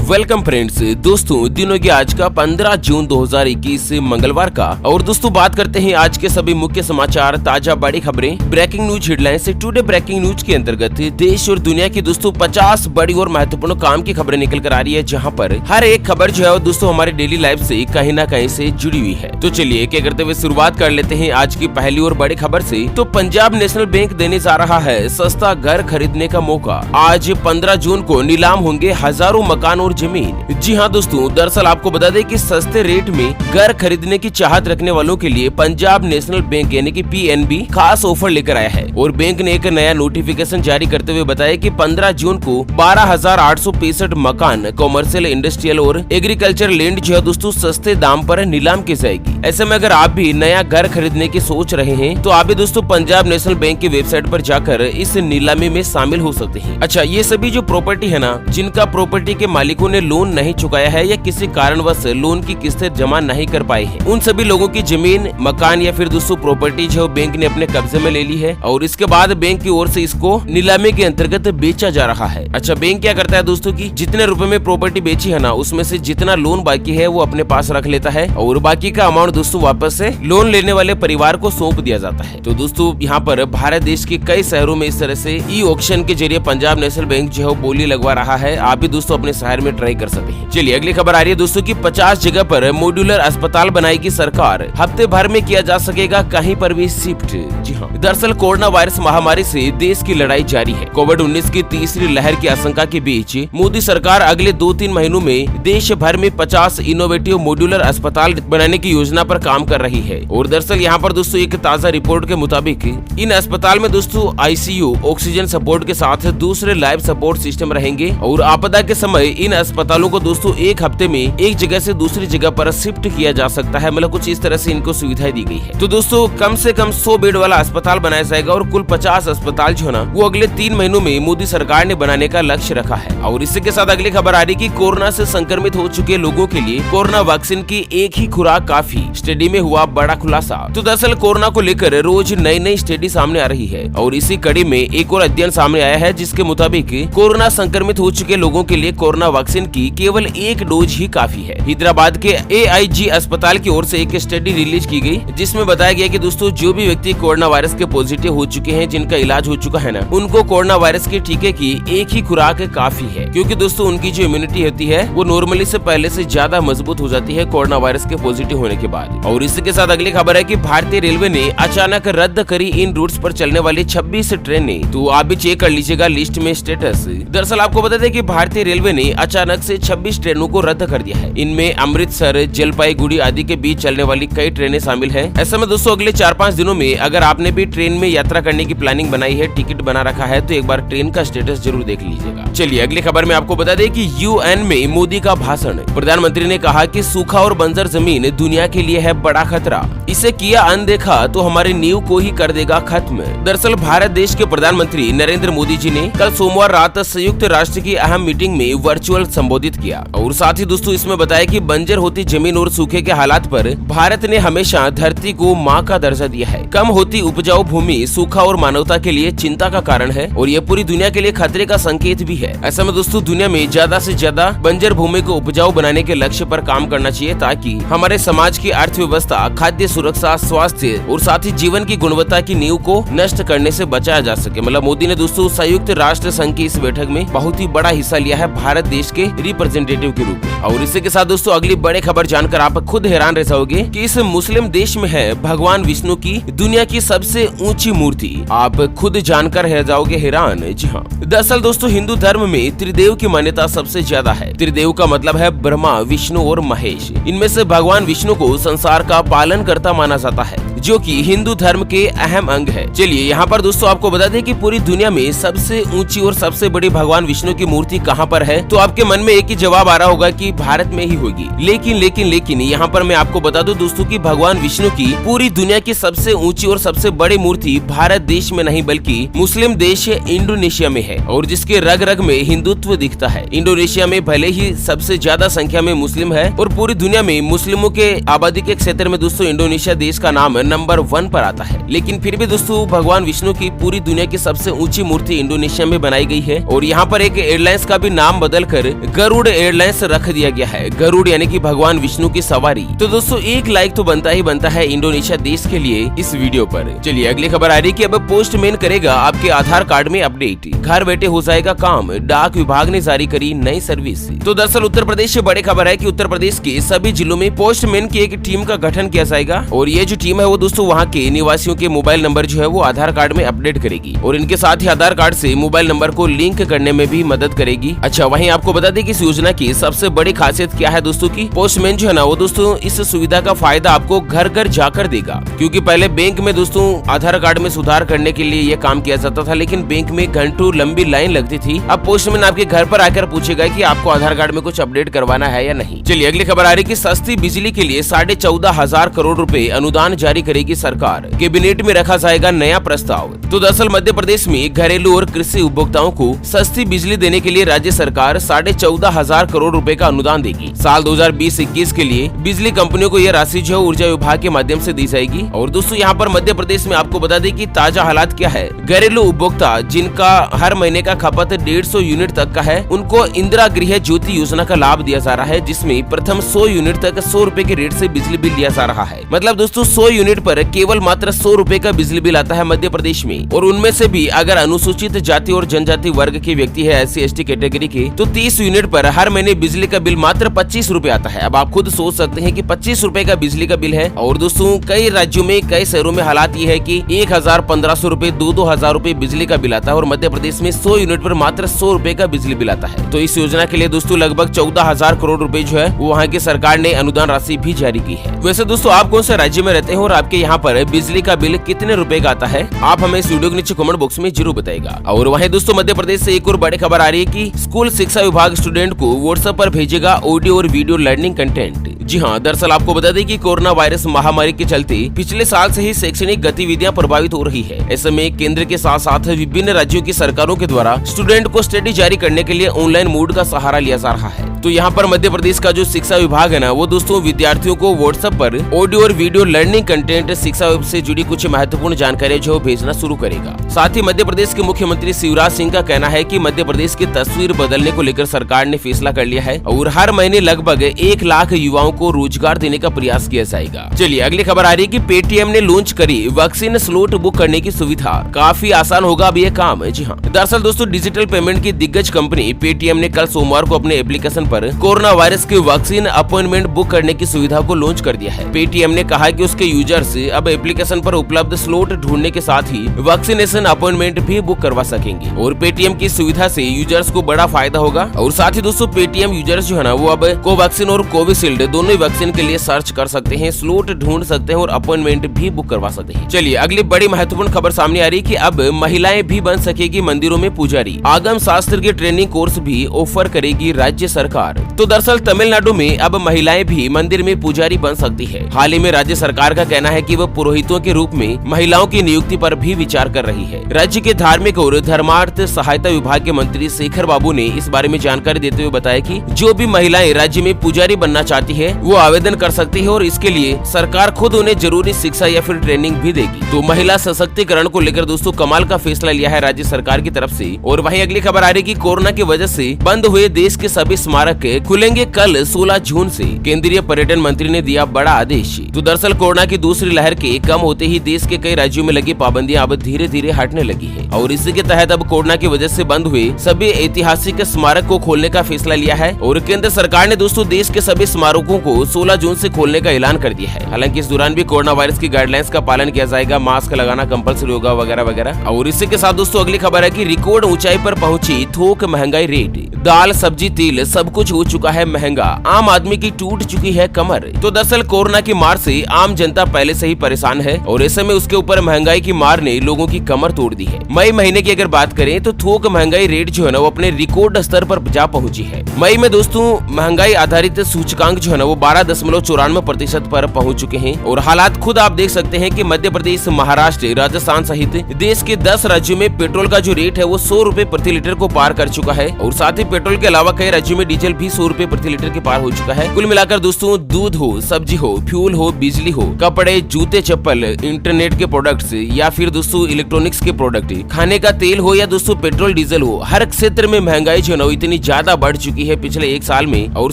Welcome friends. दोस्तों दिनों की आज का 15 जून 2021 मंगलवार का, और दोस्तों बात करते हैं आज के सभी मुख्य समाचार, ताजा बड़ी खबरें, breaking news headlines. Today breaking news के अंतर्गत देश और दुनिया की दोस्तों 50 बड़ी और महत्वपूर्ण काम की खबरें निकल कर आ रही है, जहां पर हर एक खबर जो है दोस्तों हमारे डेली लाइफ से कहीं ना कहीं से जुड़ी हुई है। तो चलिए क्या करते हुए शुरुआत कर लेते हैं आज की पहली और बड़ी खबर से। तो पंजाब नेशनल बैंक देने जा रहा है सस्ता घर खरीदने का मौका। आज 15 जून को नीलाम होंगे हजारों मकान और जमीन। जी हाँ दोस्तों, दरअसल आपको बता दें कि सस्ते रेट में घर खरीदने की चाहत रखने वालों के लिए पंजाब नेशनल बैंक यानी कि पीएनबी खास ऑफर लेकर आया है। और बैंक ने एक नया नोटिफिकेशन जारी करते हुए बताया कि 15 जून को 12,865 मकान, कॉमर्शियल, इंडस्ट्रियल और एग्रीकल्चर लैंड जो है दोस्तों सस्ते दाम पर नीलाम की जाएगी। ऐसे में अगर आप भी नया घर खरीदने की सोच रहे हैं तो आप भी दोस्तों पंजाब नेशनल बैंक की वेबसाइट पर जाकर इस नीलामी में शामिल हो सकते हैं। अच्छा, ये सभी जो प्रॉपर्टी है ना, जिनका प्रॉपर्टी के मालिकों ने लोन नहीं चुकाया है या किसी कारणवश लोन की किस्तें जमा नहीं कर पाए हैं, उन सभी लोगों की जमीन, मकान या फिर दोस्तों प्रॉपर्टी जो बैंक ने अपने कब्जे में ले ली है और इसके बाद बैंक की ओर से इसको नीलामी के अंतर्गत बेचा जा रहा है। अच्छा, बैंक क्या करता है दोस्तों की जितने रुपए में प्रॉपर्टी बेची है ना, उसमें से जितना लोन बाकी है वो अपने पास रख लेता है और बाकी का अमाउंट दोस्तों वापस से लोन लेने वाले परिवार को सौंप दिया जाता है। तो दोस्तों यहाँ पर भारत देश के कई शहरों में इस तरह से ई ऑक्शन के जरिए पंजाब नेशनल बैंक जो है बोली लगवा रहा है। आप भी दोस्तों अपने शहर में ट्राई कर सकते हैं। चलिए अगली खबर आ रही है दोस्तों की 50 जगह पर मॉड्यूलर अस्पताल बनाएगी सरकार, हफ्ते भर में किया जा सकेगा कहीं पर भी शिफ्ट। जी हाँ, दरअसल कोरोना वायरस महामारी से देश की लड़ाई जारी है। कोविड-19 की तीसरी लहर की आशंका के बीच मोदी सरकार अगले 2-3 महीनों में देश भर में 50 इनोवेटिव मॉड्यूलर अस्पताल बनाने की योजना पर काम कर रही है। और दरअसल यहाँ पर दोस्तों एक ताजा रिपोर्ट के मुताबिक इन अस्पताल में दोस्तों आईसीयू, ऑक्सीजन सपोर्ट के साथ दूसरे लाइफ सपोर्ट सिस्टम रहेंगे और आपदा के समय इन अस्पतालों को दोस्तों एक हफ्ते में एक जगह से दूसरी जगह पर शिफ्ट किया जा सकता है। मतलब कुछ इस तरह से इनको सुविधाएं दी गई है। तो दोस्तों कम से कम 100 बेड वाला अस्पताल बनाया जाएगा और कुल 50 अस्पताल जो है ना वो अगले 3 महीनों में मोदी सरकार ने बनाने का लक्ष्य रखा है। और इसी के साथ अगली खबर आ रही कि कोरोना से संक्रमित हो चुके लोगों के लिए कोरोना वैक्सीन की एक ही खुराक काफी। स्टडी में हुआ बड़ा खुलासा। तो दरअसल कोरोना को लेकर रोज नई स्टडी सामने आ रही है और इसी कड़ी में एक और अध्ययन सामने आया है जिसके मुताबिक कोरोना संक्रमित हो चुके लोगों के लिए कोरोना वैक्सीन की केवल एक डोज ही काफी है। हैदराबाद के AIG अस्पताल की ओर से एक स्टडी रिलीज की गई जिसमें बताया गया कि दोस्तों जो भी व्यक्ति कोरोना वायरस के पॉजिटिव हो चुके हैं, जिनका इलाज हो चुका है ना, उनको कोरोना वायरस के टीके की एक ही खुराक काफी है, क्योंकि दोस्तों उनकी जो इम्यूनिटी होती है वो नॉर्मली से पहले से ज्यादा मजबूत हो जाती है कोरोना वायरस के पॉजिटिव होने के बाद। और इसी के साथ अगली खबर है कि भारतीय रेलवे ने अचानक रद्द करी इन रूट्स पर चलने वाली 26 ट्रेनें। तो आप भी चेक कर लीजिएगा लिस्ट में स्टेटस। दरअसल आपको बता दें कि भारतीय रेलवे ने अचानक से 26 ट्रेनों को रद्द कर दिया है। इनमें अमृतसर, जलपाईगुड़ी आदि के बीच चलने वाली कई ट्रेनें शामिल हैं। ऐसे में दोस्तों अगले 4-5 दिनों में अगर आपने भी ट्रेन में यात्रा करने की प्लानिंग बनाई है, टिकट बना रखा है, तो एक बार ट्रेन का स्टेटस जरूर देख लीजिएगा। चलिए अगली खबर में आपको बता दें कि यूएन में मोदी का भाषण। प्रधानमंत्री ने कहा कि सूखा और बंजर जमीन दुनिया के लिए है बड़ा खतरा, इसे किया अनदेखा तो हमारी नींव को ही कर देगा खत्म। दरअसल भारत देश के प्रधानमंत्री नरेंद्र मोदी जी ने कल सोमवार रात संयुक्त राष्ट्र की अहम मीटिंग में वर्चुअल संबोधित किया और साथ ही दोस्तों इसमें बताया कि बंजर होती जमीन और सूखे के हालात पर भारत ने हमेशा धरती को मां का दर्जा दिया है। कम होती उपजाऊ भूमि, सूखा और मानवता के लिए चिंता का कारण है और ये पूरी दुनिया के लिए खतरे का संकेत भी है। ऐसा में दोस्तों दुनिया में ज्यादा से ज्यादा बंजर भूमि को उपजाऊ बनाने के लक्ष्य पर काम करना चाहिए ताकि हमारे समाज की अर्थव्यवस्था, खाद्य सुरक्षा, स्वास्थ्य और साथ ही जीवन की गुणवत्ता की नींव को नष्ट करने से बचाया जा सके। मतलब मोदी ने दोस्तों संयुक्त राष्ट्र संघ की इस बैठक में बहुत ही बड़ा हिस्सा लिया है भारत देश के रिप्रेजेंटेटिव के रूप में। और इसी के साथ दोस्तों अगली बड़ी खबर जानकर आप खुद हैरान रह जाओगे कि इस मुस्लिम देश में है भगवान विष्णु की दुनिया की सबसे ऊंची मूर्ति। आप खुद जानकर रह जाओगे हैरान। जी हाँ, दरअसल दोस्तों हिंदू धर्म में त्रिदेव की मान्यता सबसे ज्यादा है। त्रिदेव का मतलब है ब्रह्मा, विष्णु और महेश। इनमें से भगवान विष्णु को संसार का पालन करता माना जाता है, जो कि हिंदू धर्म के अहम अंग है। चलिए यहाँ पर दोस्तों आपको बता दें कि पूरी दुनिया में सबसे ऊंची और सबसे बड़ी भगवान विष्णु की मूर्ति कहाँ पर है, तो आपके मन में एक ही जवाब आ रहा होगा कि भारत में ही होगी। लेकिन यहाँ पर मैं आपको बता दूं दोस्तों कि भगवान विष्णु की पूरी दुनिया की सबसे ऊंची और सबसे बड़ी मूर्ति भारत देश में नहीं बल्कि मुस्लिम देश इंडोनेशिया में है और जिसके रग रग में हिंदुत्व दिखता है। इंडोनेशिया में भले ही सबसे ज्यादा संख्या में मुस्लिम है और पूरी दुनिया में मुस्लिमों के आबादी के क्षेत्र में दोस्तों इंडोनेशिया देश का नाम नंबर 1 पर आता है। लेकिन फिर भी दोस्तों भगवान विष्णु की पूरी दुनिया की सबसे ऊंची मूर्ति इंडोनेशिया में बनाई गई है और यहाँ पर एक एयरलाइंस का भी नाम बदलकर गरुड़ एयरलाइंस रख दिया गया है। गरुड़ यानी कि भगवान विष्णु की सवारी। तो दोस्तों एक लाइक तो बनता ही बनता है इंडोनेशिया देश के लिए इस वीडियो पर। चलिए अगली खबर आ रही है कि अब पोस्टमैन करेगा आपके आधार कार्ड में अपडेट, घर बैठे हो जाएगा काम, डाक विभाग ने जारी करी नई सर्विस। तो दरअसल उत्तर प्रदेश से बड़ी खबर है कि उत्तर प्रदेश के सभी जिलों में पोस्टमैन की एक टीम का गठन किया जाएगा और ये जो टीम है वो दोस्तों वहाँ के निवासियों के मोबाइल नंबर जो है वो आधार कार्ड में अपडेट करेगी और इनके साथ ही आधार कार्ड से मोबाइल नंबर को लिंक करने में भी मदद करेगी। अच्छा वहीं आपको बता दें कि इस योजना की सबसे बड़ी खासियत क्या है दोस्तों की पोस्टमैन जो है ना वो दोस्तों इस सुविधा का फायदा आपको घर घर जाकर देगा, क्योंकि पहले बैंक में दोस्तों आधार कार्ड में सुधार करने के लिए ये काम किया जाता था लेकिन बैंक में घंटों लंबी लाइन लगती थी। अब पोस्टमैन आपके घर पर आकर पूछेगा कि आपको आधार कार्ड में कुछ अपडेट करवाना है या नहीं। चलिए अगली खबर आ रही कि सस्ती बिजली के लिए 14,500 करोड़ रुपए अनुदान जारी करेगी सरकार, कैबिनेट में रखा जाएगा नया प्रस्ताव। तो दरअसल मध्य प्रदेश में घरेलू और कृषि उपभोक्ताओं को सस्ती बिजली देने के लिए राज्य सरकार 14,500 करोड़ रुपए का अनुदान देगी। साल 2020-21 के लिए बिजली कंपनियों को यह राशि जो ऊर्जा विभाग के माध्यम से दी जाएगी। और दोस्तों यहाँ पर मध्य प्रदेश में आपको बता दें कि ताजा हालात क्या है। घरेलू उपभोक्ता जिनका हर महीने का खपत 150 यूनिट तक का है उनको इंदिरा गृह ज्योति योजना का लाभ दिया जा रहा है, जिसमें प्रथम 100 यूनिट तक 100 रुपए के रेट से बिजली बिल दिया जा रहा है। मतलब दोस्तों 100 यूनिट पर केवल मात्र 100 रुपए का बिजली बिल आता है मध्य प्रदेश में। और उनमें से भी अगर अनुसूचित जाति और जनजाति वर्ग के व्यक्ति है SC/ST कैटेगरी के तो 30 यूनिट पर हर महीने बिजली का बिल मात्र 25 रुपए आता है। अब आप खुद सोच सकते हैं कि 25 रुपए का बिजली का बिल है। और दोस्तों कई राज्यों में कई शहरों में हालात ये है कि 1,000-1,500 रुपए 2,000 रुपए बिजली का बिल आता है और मध्य प्रदेश में 100 यूनिट पर मात्र 100 रुपए का बिजली बिल आता है। तो इस योजना के लिए दोस्तों लगभग 14,000 करोड़ रुपए जो है वो वहाँ की सरकार ने अनुदान राशि भी जारी की है। वैसे दोस्तों आप कौन से राज्य में रहते हैं और आपके यहाँ पर बिजली का बिल कितने रुपए का आता है, आप हमें इस वीडियो के नीचे कमेंट बॉक्स में जरूर बताएगा। और वहीं दोस्तों मध्य प्रदेश से एक और बड़ी खबर आ रही है कि स्कूल शिक्षा विभाग स्टूडेंट को व्हाट्सएप पर भेजेगा ऑडियो और वीडियो लर्निंग कंटेंट। जी हाँ, दरअसल आपको बता दें कि कोरोना वायरस महामारी के चलते पिछले साल से ही शैक्षणिक गतिविधियां प्रभावित हो रही है। ऐसे में केंद्र के साथ साथ विभिन्न राज्यों की सरकारों के द्वारा स्टूडेंट को स्टडी जारी करने के लिए ऑनलाइन मोड का सहारा लिया जा रहा है। तो यहाँ पर मध्य प्रदेश का जो शिक्षा विभाग है ना वो दोस्तों विद्यार्थियों को व्हाट्सएप पर ऑडियो और वीडियो लर्निंग कंटेंट शिक्षा से जुड़ी कुछ महत्वपूर्ण जानकारी जो भेजना शुरू करेगा। साथ ही मध्य प्रदेश के मुख्यमंत्री शिवराज सिंह का कहना है कि मध्य प्रदेश की तस्वीर बदलने को लेकर सरकार ने फैसला कर लिया है और हर महीने लगभग 1 लाख युवाओं को रोजगार देने का प्रयास किया जाएगा। चलिए अगली खबर आ रही है कि पेटीएम ने लॉन्च करी वैक्सीन स्लॉट बुक करने की सुविधा, काफी आसान होगा अब ये काम। जी हाँ, दरअसल दोस्तों डिजिटल पेमेंट की दिग्गज कंपनी पेटीएम ने कल सोमवार को अपने एप्लीकेशन पर कोरोना वायरस की वैक्सीन अपॉइंटमेंट बुक करने की सुविधा को लॉन्च कर दिया है। पेटीएम ने कहा कि उसके यूजर्स अब एप्लीकेशन पर उपलब्ध स्लॉट ढूंढने के साथ ही वैक्सीनेशन अपॉइंटमेंट भी बुक करवा सकेंगे और पेटीएम की सुविधा से यूजर्स को बड़ा फायदा होगा। और साथ ही दोस्तों पेटीएम यूजर्स जो है ना वो अब कोवैक्सीन और कोविशील्ड दोनों ही वैक्सीन के लिए सर्च कर सकते हैं, स्लॉट ढूंढ सकते हैं और अपॉइंटमेंट भी बुक करवा सकते हैं। चलिए अगली बड़ी महत्वपूर्ण खबर सामने आ रही है कि अब महिलाएं भी बन सकेगी मंदिरों में पुजारी, आगम शास्त्र के ट्रेनिंग कोर्स भी ऑफर करेगी राज्य सरकार। तो दरअसल तमिलनाडु में अब महिलाएं भी मंदिर में पुजारी बन सकती है। हाल ही में राज्य सरकार का कहना है कि वह पुरोहितों के रूप में महिलाओं की नियुक्ति पर भी विचार कर रही है। राज्य के धार्मिक और धर्मार्थ सहायता विभाग के मंत्री शेखर बाबू ने इस बारे में जानकारी देते हुए बताया कि जो भी महिलाएं राज्य में पुजारी बनना चाहती है वो आवेदन कर सकती है और इसके लिए सरकार खुद उन्हें जरूरी शिक्षा या फिर ट्रेनिंग भी देगी। तो महिला सशक्तिकरण को लेकर दोस्तों कमाल का फैसला लिया है राज्य सरकार की तरफ से। और वहीं अगली खबर आ रही है कि कोरोना की वजह से बंद हुए देश के सभी स्मारक खुलेंगे कल 16 जून से, केंद्रीय पर्यटन मंत्री ने दिया बड़ा आदेश। तो दरअसल कोरोना की दूसरी लहर के कम होते ही देश के कई राज्यों में लगी पाबंदियां अब धीरे धीरे हटने लगी है और इसी के तहत अब कोरोना की वजह से बंद हुए सभी ऐतिहासिक स्मारक को खोलने का फैसला लिया है। और केंद्र सरकार ने दोस्तों देश के सभी स्मारकों को 16 जून से खोलने का ऐलान कर दिया है। हालांकि इस दौरान भी कोरोना वायरस की गाइडलाइंस का पालन किया जाएगा, मास्क लगाना कंपल्सरी होगा वगैरह वगैरह। और इसी के साथ दोस्तों अगली खबर है कि रिकॉर्ड ऊंचाई पर पहुंची थोक महंगाई रेट, दाल सब्जी तेल सब कुछ हो चुका है महंगा, आम आदमी की टूट चुकी है कमर। तो दरअसल कोरोना की मार से आम जनता पहले से ही परेशान है और ऐसे में उसके ऊपर महंगाई की मार ने लोगों की कमर तोड़ दी है। मई महीने की अगर बात करें तो थोक महंगाई रेट जो है ना वो अपने रिकॉर्ड स्तर पर जा पहुंची है। मई में दोस्तों महंगाई आधारित सूचकांक जो है ना वो 12.94% पर पहुंच चुके हैं और हालात खुद आप देख सकते हैं कि मध्य प्रदेश, महाराष्ट्र, राजस्थान सहित देश के 10 राज्यों में पेट्रोल का जो रेट है वो 100 रुपए प्रति लीटर को पार कर चुका है। और साथ ही पेट्रोल के अलावा कई राज्यों में डीजल डीजल भी 100 रुपए प्रति लीटर के पार हो चुका है। कुल मिलाकर दोस्तों दूध हो, सब्जी हो, फ्यूल हो, बिजली हो, कपड़े, जूते, चप्पल, इंटरनेट के प्रोडक्ट्स या फिर दोस्तों इलेक्ट्रॉनिक्स के प्रोडक्ट, खाने का तेल हो या दोस्तों पेट्रोल डीजल हो, हर क्षेत्र में महंगाई जो है इतनी ज्यादा बढ़ चुकी है पिछले एक साल में, और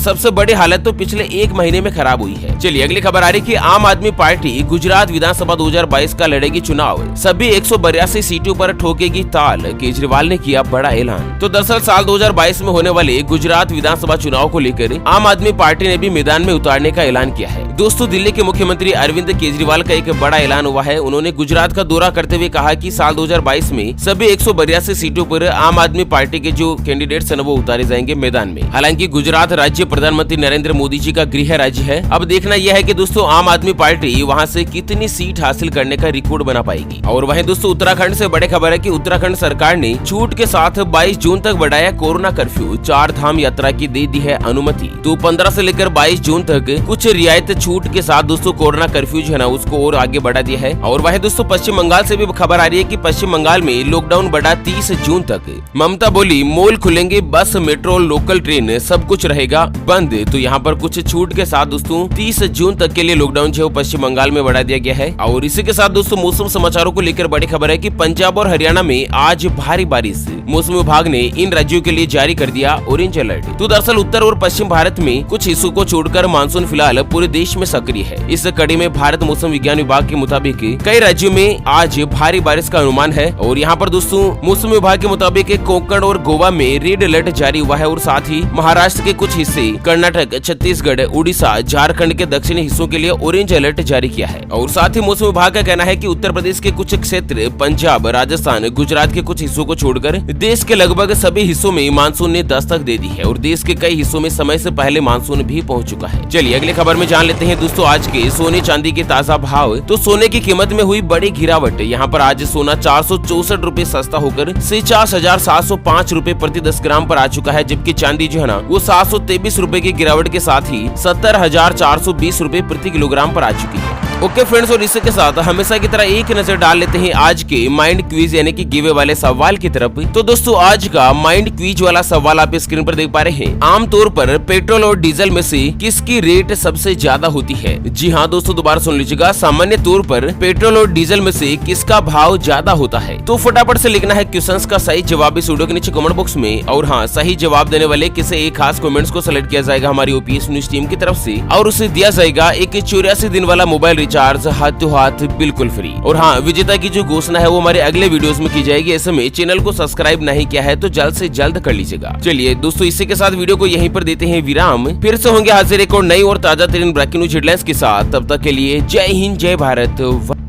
सबसे बड़ी हालत तो पिछले एक महीने में खराब हुई है। चलिए अगली खबर आ रही कि आम आदमी पार्टी गुजरात विधानसभा 2022 का लड़ेगी चुनाव, सभी 182 सीटों पर ठोकेगी ताल, केजरीवाल ने किया बड़ा ऐलान। तो दरअसल साल 2022 में होने वाले गुजरात विधानसभा चुनाव को लेकर आम आदमी पार्टी ने भी मैदान में उतारने का ऐलान किया है। दोस्तों दिल्ली के मुख्यमंत्री अरविंद केजरीवाल का एक बड़ा ऐलान हुआ है। उन्होंने गुजरात का दौरा करते हुए कहा कि साल 2022 में सभी 182 सीटों पर आम आदमी पार्टी के जो कैंडिडेट्स हैं वो उतारे जाएंगे मैदान में। हालांकि गुजरात राज्य प्रधानमंत्री नरेंद्र मोदी जी का गृह राज्य है। अब देखना यह है कि दोस्तों आम आदमी पार्टी वहां से कितनी सीट हासिल करने का रिकॉर्ड बना पाएगी। और वहीं दोस्तों उत्तराखंड से बड़ी खबर है कि उत्तराखंड सरकार ने छूट के साथ 22 जून तक बढ़ाया कोरोना कर्फ्यू, 4 धाम यात्रा की दे दी है अनुमति। तो 15 से लेकर 22 जून तक कुछ रियायत छूट के साथ दोस्तों कोरोना कर्फ्यू जो है ना उसको और आगे बढ़ा दिया है। और वहीं दोस्तों पश्चिम बंगाल से भी खबर आ रही है कि पश्चिम बंगाल में लॉकडाउन बढ़ा 30 जून तक। ममता बोली मॉल खुलेंगे, बस, मेट्रो, लोकल ट्रेन सब कुछ रहेगा बंद। तो यहाँ पर कुछ छूट के साथ दोस्तों 30 जून तक के लिए लॉकडाउन जो पश्चिम बंगाल में बढ़ा दिया गया है। और इसी के साथ दोस्तों मौसम समाचारों को लेकर बड़ी खबर है कि पंजाब और हरियाणा में आज भारी बारिश, मौसम विभाग ने इन राज्यों के लिए जारी कर दिया ऑरेंज अलर्ट। तो दरअसल उत्तर और पश्चिम भारत में कुछ हिस्सों को छोड़कर मानसून फिलहाल पूरे देश में सक्रिय है। इस कड़ी में भारत मौसम विज्ञान विभाग के मुताबिक कई राज्यों में आज भारी बारिश का अनुमान है। और यहाँ पर दोस्तों मौसम विभाग के मुताबिक कोंकण और गोवा में रेड अलर्ट जारी हुआ है, और साथ ही महाराष्ट्र के कुछ हिस्से, कर्नाटक, छत्तीसगढ़, उड़ीसा, झारखंड के दक्षिणी हिस्सों के लिए ऑरेंज अलर्ट जारी किया है। और साथ ही मौसम विभाग का कहना है कि उत्तर प्रदेश के कुछ क्षेत्र, पंजाब, राजस्थान, गुजरात के कुछ हिस्सों को छोड़कर देश के लगभग सभी हिस्सों में मानसून ने दस्तक दे दी है, और देश के कई हिस्सों में समय से पहले मानसून भी पहुंच चुका है। चलिए अगली खबर में जान लेते हैं दोस्तों आज के सोने चांदी के ताजा भाव। तो सोने की कीमत में हुई बड़ी गिरावट, यहाँ पर आज सोना 464 रुपए सस्ता होकर 46,705 रुपए प्रति 10 ग्राम पर आ चुका है, जबकि चांदी जो है ना वो 723 रुपए की गिरावट के साथ ही 70,420 रुपए प्रति किलोग्राम पर आ चुकी है। ओके फ्रेंड्स, और इसके साथ हमेशा की तरह एक नजर डाल लेते हैं आज के माइंड क्विज यानी कि गिवे वाले सवाल की तरफ। तो दोस्तों आज का माइंड क्विज वाला सवाल आप स्क्रीन पर देख पा रहे हैं। आमतौर पर पेट्रोल और डीजल में से किसकी रेट सबसे ज्यादा होती है? जी हाँ दोस्तों, दोबारा सुन लीजिएगा। सामान्य तौर पर पेट्रोल और डीजल में से किसका भाव ज्यादा होता है? तो फटाफट से लिखना है क्वेश्चंस का सही जवाब इस वीडियो के नीचे कमेंट बॉक्स में। और हाँ, सही जवाब देने वाले किसी एक खास कमेंट्स को सिलेक्ट किया जाएगा हमारी ओपीएस न्यूज टीम की तरफ से, और उसे दिया जाएगा एक 84 दिन वाला मोबाइल रिचार्ज हाथों हाथ बिल्कुल फ्री। और हाँ, विजेता की जो घोषणा है वो हमारे अगले वीडियोस में की जाएगी। ऐसे में चैनल को सब्सक्राइब नहीं किया है तो जल्द से जल्द कर लीजिएगा। चलिए दोस्तों, इसी के साथ वीडियो को यहीं पर देते हैं विराम। फिर से होंगे हाजिर एक और नई और ताजा तरीन ब्रेकिंग न्यूज हेडलाइंस के साथ। तब तक के लिए जय हिंद, जय भारत।